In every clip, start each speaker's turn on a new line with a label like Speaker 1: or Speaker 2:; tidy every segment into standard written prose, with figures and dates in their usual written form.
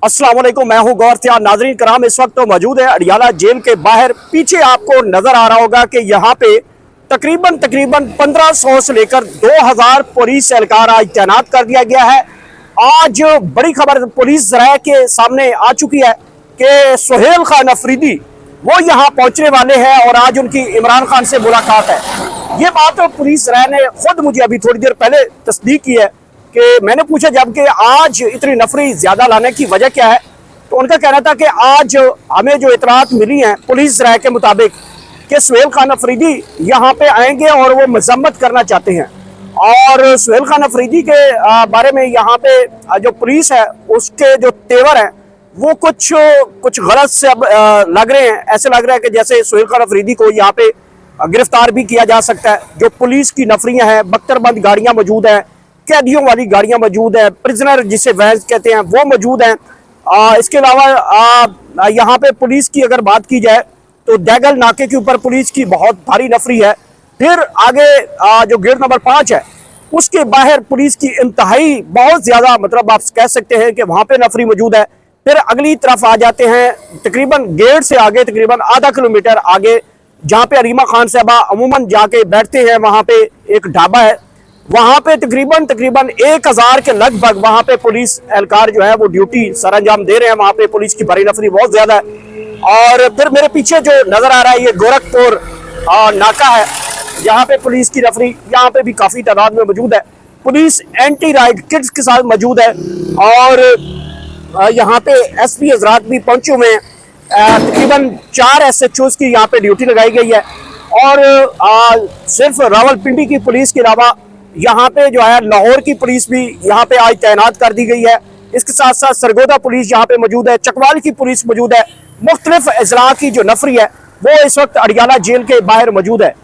Speaker 1: अस्सलाम वालेकुम, मैं हूं गौर नाजरीन कराम। इस वक्त तो मौजूद है अडियाला जेल के बाहर। पीछे आपको नजर आ रहा होगा कि यहाँ पे तकरीबन 1500 से लेकर 2000 पुलिस एहलकार आज तैनात कर दिया गया है। आज बड़ी खबर पुलिस ज़राए के सामने आ चुकी है कि सुहेल खान अफरीदी वो यहाँ पहुंचने वाले हैं और आज उनकी इमरान खान से मुलाकात है। ये बात तो पुलिस ज़राए ने खुद मुझे अभी थोड़ी देर पहले तस्दीक की है कि मैंने पूछा जबकि आज इतनी नफरी ज्यादा लाने की वजह क्या है, तो उनका कहना था कि आज हमें जो इतलात मिली हैं पुलिस राय के मुताबिक कि सुहेल खान अफरीदी यहाँ पे आएंगे और वो मजम्मत करना चाहते हैं। और सुहेल खान अफरीदी के बारे में यहाँ पे जो पुलिस है उसके जो तेवर हैं वो कुछ गलत से अब लग रहे हैं। ऐसे लग रहा है कि जैसे सुहेल खान अफरीदी को यहाँ पे गिरफ्तार भी किया जा सकता है। जो पुलिस की नफरियाँ हैं, बख्तरबंद गाड़ियाँ मौजूद हैं, कैदियों वाली गाड़ियां मौजूद है, प्रिजनर जिसे वैन कहते हैं वो मौजूद हैं। इसके अलावा यहाँ पे पुलिस की अगर बात की जाए तो दैगल नाके के ऊपर पुलिस की बहुत भारी नफरी है। फिर आगे जो गेट नंबर 5 है उसके बाहर पुलिस की इंतहाई बहुत ज्यादा, मतलब आप कह सकते हैं कि वहां पे नफरी मौजूद है। फिर अगली तरफ आ जाते हैं तकरीबन गेट से आगे तकरीबन आधा किलोमीटर आगे जहाँ पे अरीमा खान साहबा अमूमन जाके बैठते हैं, वहां पे एक ढाबा है, वहां पे तकरीबन 1000 के लगभग वहां पे पुलिस एहलकार जो है वो ड्यूटी सर अंजाम दे रहे हैं। वहां पे पुलिस की भारी नफरी बहुत ज्यादा है। और फिर मेरे पीछे जो नजर आ रहा है ये गोरखपुर नाका है, यहाँ पे पुलिस की नफरी यहाँ पे भी काफी तादाद में मौजूद है। पुलिस एंटी राइड किड्स के साथ मौजूद है और यहाँ पे एसपी हजरात भी पहुंचे हुए हैं। तकरीबन 4 SHOs की यहाँ पे ड्यूटी लगाई गई है और सिर्फ रावलपिंडी की पुलिस के अलावा यहाँ पे जो है लाहौर की पुलिस भी यहाँ पे आज तैनात कर दी गई है। इसके साथ साथ सरगोदा पुलिस यहाँ पे मौजूद है, चकवाल की पुलिस मौजूद है। मुख्तलिफ अजला की जो नफरी है वो इस वक्त अडियाला जेल के बाहर मौजूद है।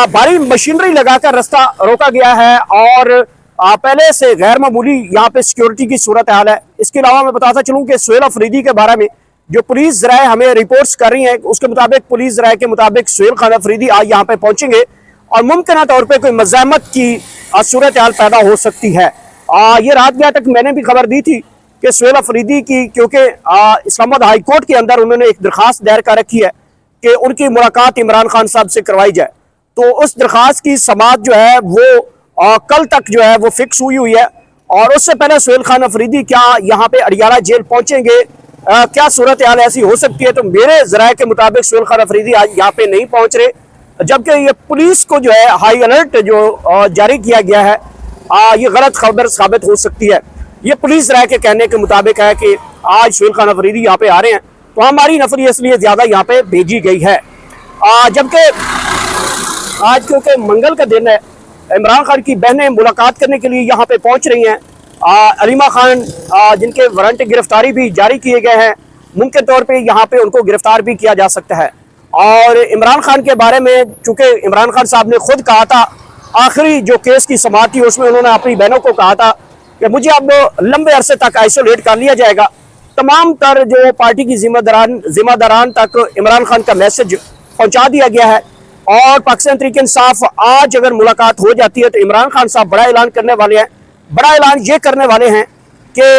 Speaker 1: भारी मशीनरी लगाकर रास्ता रोका गया है और पहले से गैर मामूली यहाँ पे सिक्योरिटी की सूरत हाल है। इसके अलावा मैं बताता चलूँ कि सुहेल अफरीदी के बारे में जो पुलिस ज़राए हमें रिपोर्ट्स कर रही हैं उसके मुताबिक, पुलिस ज़राए के मुताबिक सुहेल खान अफरीदी आज यहाँ पे पहुंचेंगे और मुमकिन तौर पर कोई मज़ाहमत की सूरत हाल पैदा हो सकती है। ये रात गया तक मैंने भी खबर दी थी कि सुहेल अफरीदी की, क्योंकि इस्लामाबाद हाई कोर्ट के अंदर उन्होंने एक दरख्वास्त दायर कर रखी है कि उनकी मुलाकात इमरान खान साहब से करवाई जाए, तो उस दरख्वास्त की समाअत जो है वो कल तक जो है वो फिक्स हुई है। और उससे पहले सुहेल खान अफरीदी क्या यहाँ पे अडियाला जेल पहुंचेंगे, क्या सूरत हाल ऐसी हो सकती है, तो मेरे ज़राए के मुताबिक सुहेल खान अफरीदी आज यहाँ पे नहीं पहुंच रहे। जबकि ये पुलिस को जो है हाई अलर्ट जो जारी किया गया है ये गलत खबर साबित हो सकती है। ये पुलिस राय के कहने के मुताबिक है कि आज सुहेल खान अफरीदी यहाँ पे आ रहे हैं तो हमारी नफरी इसलिए ज्यादा यहाँ पे भेजी गई है। जबकि आज क्योंकि मंगल का दिन है, इमरान खान की बहनें मुलाकात करने के लिए यहाँ पे पहुंच रही हैं। अलीमा खान जिनके वारंट गिरफ्तारी भी जारी किए गए हैं, मुमकिन तौर पर यहाँ पे उनको गिरफ्तार भी किया जा सकता है। और इमरान खान के बारे में चूंकि इमरान खान साहब ने खुद कहा था, आखिरी जो केस की समाअत थी उसमें उन्होंने अपनी बहनों को कहा था कि मुझे अब लंबे अरसे तक आइसोलेट कर लिया जाएगा। तमाम तर जो पार्टी की जिम्मेदारान तक इमरान खान का मैसेज पहुंचा दिया गया है। और पाकिस्तान तहरीक इंसाफ आज अगर मुलाकात हो जाती है तो इमरान खान साहब बड़ा ऐलान करने वाले हैं। बड़ा ऐलान ये करने वाले हैं कि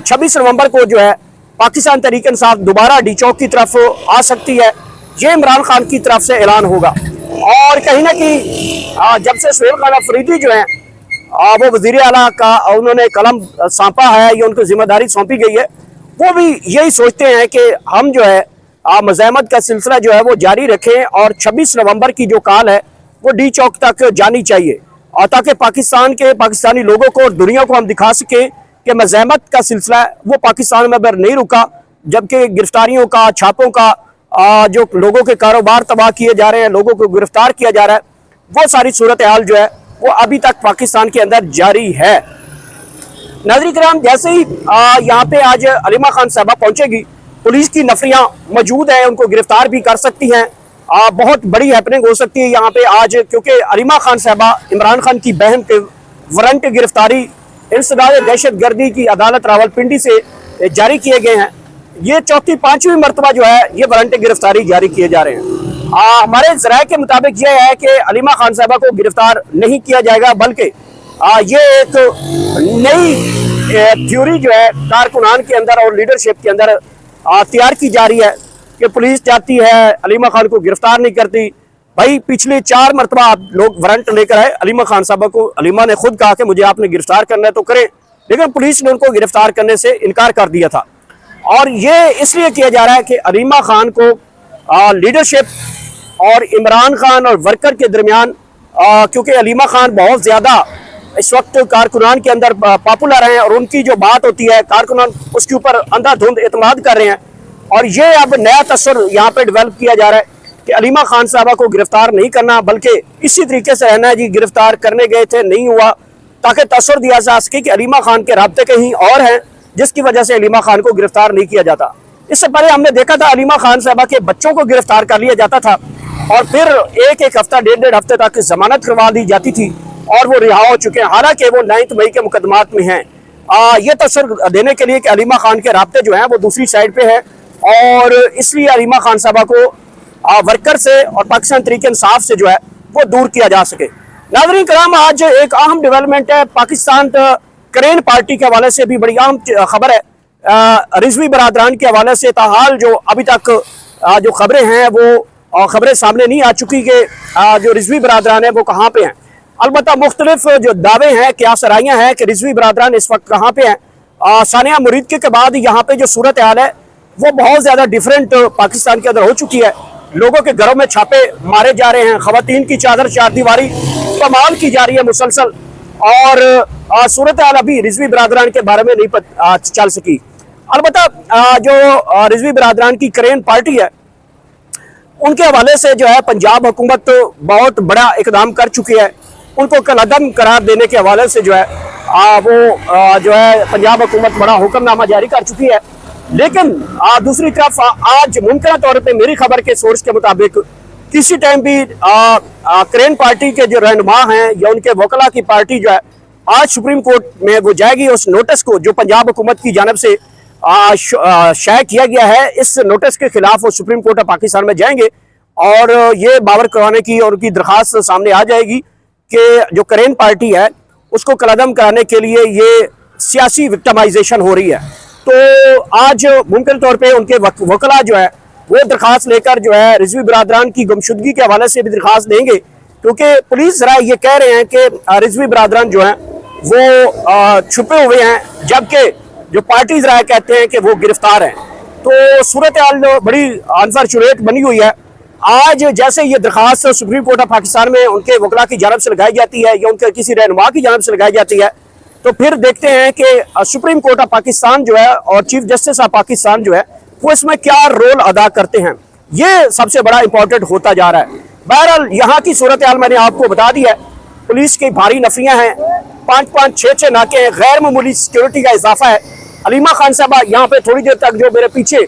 Speaker 1: 26 नवंबर को जो है पाकिस्तान तहरीक इंसाफ दोबारा डी चौक की तरफ आ सकती है। ये इमरान खान की तरफ से ऐलान होगा। और कहीं ना कहीं जब से सुहेल खान अफरीदी जो है वो वज़ीर आला का उन्होंने कलम सौंपा है, ये उनको जिम्मेदारी सौंपी गई है, वो भी यही सोचते हैं कि हम जो है मज़ाहमत का सिलसिला जो है वो जारी रखें और 26 नवंबर की जो कॉल है वो डी चौक तक जानी चाहिए और ताकि पाकिस्तानी लोगों को और दुनिया को हम दिखा सकें कि मज़ाहमत का सिलसिला वो पाकिस्तान में अगर नहीं रुका, जबकि गिरफ्तारियों का, छापों का, जो लोगों के कारोबार तबाह किए जा रहे हैं, लोगों को गिरफ्तार किया जा रहा है, वो सारी सूरत हाल जो है वो अभी तक पाकिस्तान के अंदर जारी है। नाज़रीन किराम, जैसे ही यहाँ पे आज अलीमा खान साहबा पहुंचेगी, पुलिस की नफरियां मौजूद हैं, उनको गिरफ्तार भी कर सकती हैं। बहुत बड़ी हैपनिंग हो सकती है यहाँ पे आज, क्योंकि अलीमा खान साहबा इमरान खान की बहन के वारंट गिरफ्तारी इंसदाद दहशत गर्दी की अदालत रावलपिंडी से जारी किए गए हैं। ये 4-5वीं मरतबा जो है ये वारंट गिरफ्तारी जारी किए जा रहे हैं। हमारे ज़राए के मुताबिक यह है कि अलीमा खान साहबा को गिरफ्तार नहीं किया जाएगा, बल्कि ये एक नई थ्योरी जो है कारकुनान के अंदर और लीडरशिप के अंदर तैयार की जा रही है कि पुलिस जाती है, अलीमा खान को गिरफ्तार नहीं करती। भाई पिछले 4 मरतबा आप लोग वारंट लेकर आए अलीमा खान साहब को। अलीमा ने खुद कहा कि मुझे आपने गिरफ्तार करना है तो करें, लेकिन पुलिस ने उनको गिरफ्तार करने से इनकार कर दिया था। और ये इसलिए किया जा रहा है कि अलीमा खान को लीडरशिप और इमरान खान और वर्कर के दरमियान, क्योंकि अलीमा खान बहुत ज़्यादा इस वक्त कारकुनान के अंदर पॉपुलर हैं और उनकी जो बात होती है कारकुनान उसके ऊपर अंधाधुंध एतमाद कर रहे हैं। और ये अब नया तस्वर यहाँ पे डेवलप किया जा रहा है कि अलीमा खान साहबा को गिरफ्तार नहीं करना, बल्कि इसी तरीके से रहना है जी, गिरफ्तार करने गए थे नहीं हुआ, ताकि तस्वर दिया जा सके कि अलीमा खान के राब्ते कहीं और हैं जिसकी वजह से अलीमा खान को गिरफ्तार नहीं किया जाता। इससे पहले हमने देखा था अलीमा खान साहबा के बच्चों को गिरफ्तार कर लिया जाता था और फिर एक हफ्ता 1.5 हफ्ते तक जमानत करवा दी जाती थी और वो रिहा हो चुके हैं, हालांकि वो 9 मई के मुकदमात में हैं। ये तस्वर देने के लिए कि अलीमा खान के राब्ते जो हैं वो दूसरी साइड पे है और इसलिए अलीमा खान साहबा को वर्कर से और पाकिस्तान तहरीक इंसाफ से जो है वो दूर किया जा सके। नाज़रीन कराम, आज एक अहम डेवलपमेंट है, पाकिस्तान करेन पार्टी के हवाले से भी बड़ी अहम खबर है। रिजवी बरादरान के हवाले से ताहाल जो अभी तक जो खबरें हैं वो खबरें सामने नहीं आ चुकी कि जो रिजवी बरादरान है वो कहाँ पे हैं। अलबत्ता मुख्तलिफ जो दावे हैं, क्या सराइयाँ हैं कि रिजवी बरादरान इस वक्त कहाँ पे हैं। सानिया मुरीद के बाद यहाँ पे जो सूरत हाल है वो बहुत ज़्यादा डिफरेंट पाकिस्तान के अंदर हो चुकी है। लोगों के घरों में छापे मारे जा रहे हैं, खवातीन की चादर चारदीवारी कमाल की जा रही है मुसलसल, और सूरत हाल अभी रिजवी बरादरान के बारे में नहीं चल सकी। अलबत्ता जो रिजवी बरादरान की करेन पार्टी है उनके हवाले से जो है पंजाब हुकूमत बहुत बड़ा इकदाम कर चुकी है। उनको कलअदम करार देने के हवाले से जो है वो जो है पंजाब हुकूमत बड़ा हुक्मनामा जारी कर चुकी है। लेकिन दूसरी तरफ आज मुमकिन तौर पे मेरी खबर के सोर्स के मुताबिक किसी टाइम भी करेन पार्टी के जो रहनुमा हैं या उनके वकला की पार्टी जो है आज सुप्रीम कोर्ट में वो जाएगी। उस नोटिस को जो पंजाब हुकूमत की जानब से शाया किया गया है, इस नोटिस के खिलाफ वो सुप्रीम कोर्ट ऑफ पाकिस्तान में जाएंगे और ये बावर करवाने की और उनकी दरख्वास्त सामने आ जाएगी कि जो करेन पार्टी है उसको कलअदम कराने के लिए ये सियासी विक्टिमाइजेशन हो रही है। तो आज मुमकिन तौर पे उनके वकला जो है वो दरख्वास्त लेकर जो है रिजवी बरादरान की गुमशुदगी के हवाले से भी दरख्वास्त देंगे, क्योंकि पुलिस ज़रा ये कह रहे हैं कि रिजवी बरादरान जो हैं वो छुपे हुए हैं, जबकि जो पार्टी ज़रा कहते हैं कि वो गिरफ्तार हैं। तो सूरत हाल बड़ी अनफॉर्चुनेट बनी हुई है। आज जैसे ये दरख्वास्त सुप्रीम कोर्ट ऑफ पाकिस्तान में उनके वकला की जानब से लगाई जाती है या उनके किसी रहनुमा की जानब से लगाई जाती है, तो फिर देखते हैं कि सुप्रीम कोर्ट ऑफ पाकिस्तान जो है और चीफ जस्टिस ऑफ पाकिस्तान जो है वो इसमें क्या रोल अदा करते हैं। ये सबसे बड़ा इंपॉर्टेंट होता जा रहा है। बहरहाल यहाँ की सूरत हाल मैंने आपको बता दी है। पुलिस की भारी नफियाँ हैं, 5-5, 6-6 नाके हैं, गैर मामूली सिक्योरिटी का इजाफा है। अलीमा खान साहबा यहाँ पे थोड़ी देर तक जो मेरे पीछे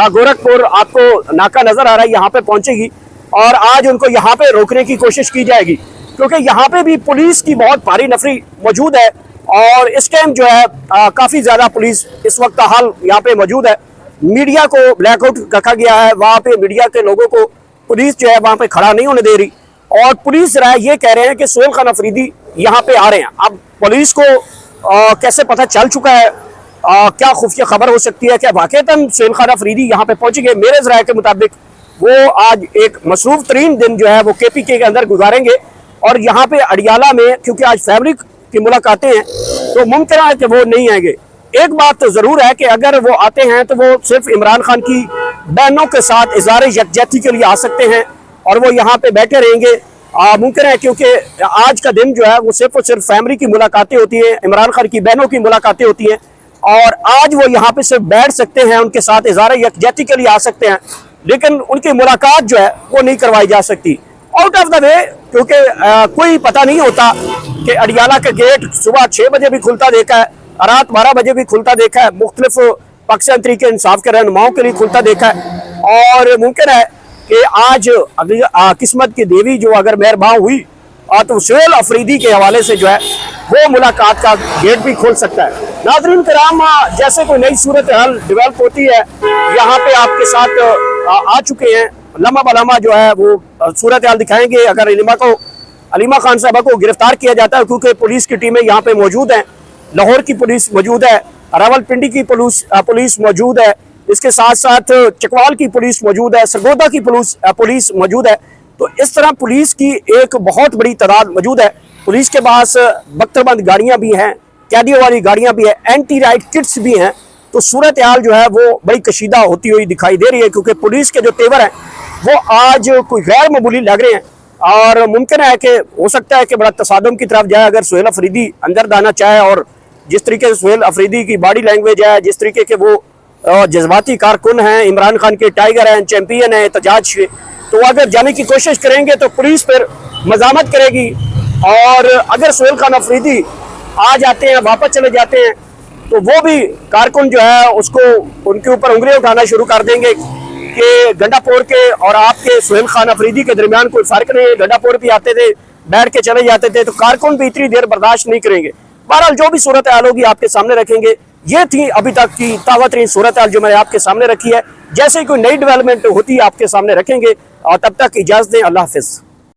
Speaker 1: गोरखपुर आपको नाका नजर आ रहा है यहाँ पे पहुंचेगी और आज उनको यहाँ पे रोकने की कोशिश की जाएगी, क्योंकि यहाँ पे भी पुलिस की बहुत भारी नफरी मौजूद है और इस टाइम जो है काफ़ी ज़्यादा पुलिस इस वक्त हाल यहाँ पे मौजूद है। मीडिया को ब्लैकआउट रखा गया है, वहाँ पे मीडिया के लोगों को पुलिस जो है वहाँ पे खड़ा नहीं होने दे रही और पुलिस राय ये कह रहे हैं कि सोहेल खान अफरीदी यहाँ पे आ रहे हैं। अब पुलिस को कैसे पता चल चुका है, क्या खुफिया खबर हो सकती है, क्या वाकईतन सोहेल खान अफरीदी यहाँ पे पहुँचेंगे। मेरे ज़राए के मुताबिक वो आज एक मसरूफ तरीन दिन जो है वो KPK के अंदर गुजारेंगे और यहाँ पे अडियाला में, क्योंकि आज फैमिली की मुलाकातें हैं, तो मुमकिन है कि वो नहीं आएंगे। एक बात तो ज़रूर है कि अगर वो आते हैं तो वो सिर्फ इमरान खान की बहनों के साथ इज़हार यकजहती के लिए आ सकते हैं और वो यहाँ पे बैठे रहेंगे। मुमकिन है क्योंकि आज का दिन जो है वो सिर्फ और सिर्फ फैमिली की मुलाकातें होती हैं, इमरान खान की बहनों की मुलाकातें होती हैं और आज वो यहाँ पे सिर्फ बैठ सकते हैं, उनके साथ इज़हार यकजहती के लिए आ सकते हैं, लेकिन उनकी मुलाकात जो है वो नहीं करवाई जा सकती आउट ऑफ द वे, क्योंकि कोई पता नहीं होता कि अडियाला का गेट सुबह 6 बजे भी खुलता देखा है, रात 12 बजे भी खुलता देखा है, मुख्तलिफ पाकिस्तान तहरीक इंसाफ के रहनुमाओं के लिए खुलता देखा है और मुमकिन है कि आज किस्मत की देवी जो अगर मेहरबान हुई तो सोहेल अफरीदी के हवाले से जो है वो मुलाकात का गेट भी खोल सकता है। नाज़रीन कराम, जैसे कोई नई सूरत हाल डेवलप होती है यहाँ पे आपके साथ आ चुके हैं, लम्हा बलम्हा जो है वो सूरत हाल दिखाएंगे। अगर अलीमा खान साहबा को गिरफ्तार किया जाता है, क्योंकि पुलिस की टीमें यहाँ पे मौजूद हैं लाहौर की पुलिस मौजूद है, रावलपिंडी की पुलिस मौजूद है, इसके साथ साथ चकवाल की पुलिस मौजूद है, सरगोदा की पुलिस मौजूद है। तो इस तरह पुलिस की एक बहुत बड़ी तादाद मौजूद है। पुलिस के पास बख्तरबंद गाड़ियां भी हैं, कैदियों वाली गाड़ियां भी हैं, एंटी राइट किट्स भी हैं। तो सूरत हाल जो है वो बड़ी कशीदा होती हुई दिखाई दे रही है, क्योंकि पुलिस के जो तेवर हैं वो आज कोई गैर मामूली लग रहे हैं। और मुमकिन है कि हो सकता है कि बड़ा तसादुम की तरफ जाए अगर सुहेल अफरीदी अंदर दाना चाहे। और जिस तरीके से सुहेल अफरीदी की बॉडी लैंग्वेज है, जिस तरीके के वो जज्बाती कारकुन हैं, इमरान खान के टाइगर हैं, चैंपियन हैं एहतजाज के, तो अगर जाने की कोशिश करेंगे तो पुलिस फिर मजामत करेगी। और अगर सुहेल खान अफरीदी आ जाते हैं, वापस चले जाते हैं, तो वो भी कारकुन जो है उसको उनके ऊपर उंगलियां उठाना शुरू कर देंगे कि गंडापुर के और आपके सुहेल खान अफरीदी के दरमियान कोई फर्क नहीं है। गंडापुर भी आते थे, बैठ के चले जाते थे, तो कारकुन भी इतनी देर बर्दाश्त नहीं करेंगे। बहरहाल जो भी सूरत हाल होगी आपके सामने रखेंगे। ये थी अभी तक की ताज़ा तरीन सूरत हाल जो मैंने आपके सामने रखी है। जैसे ही कोई नई डेवलपमेंट होती है आपके सामने रखेंगे। और तब तक इजाज़त दें, अल्लाह हाफिज़।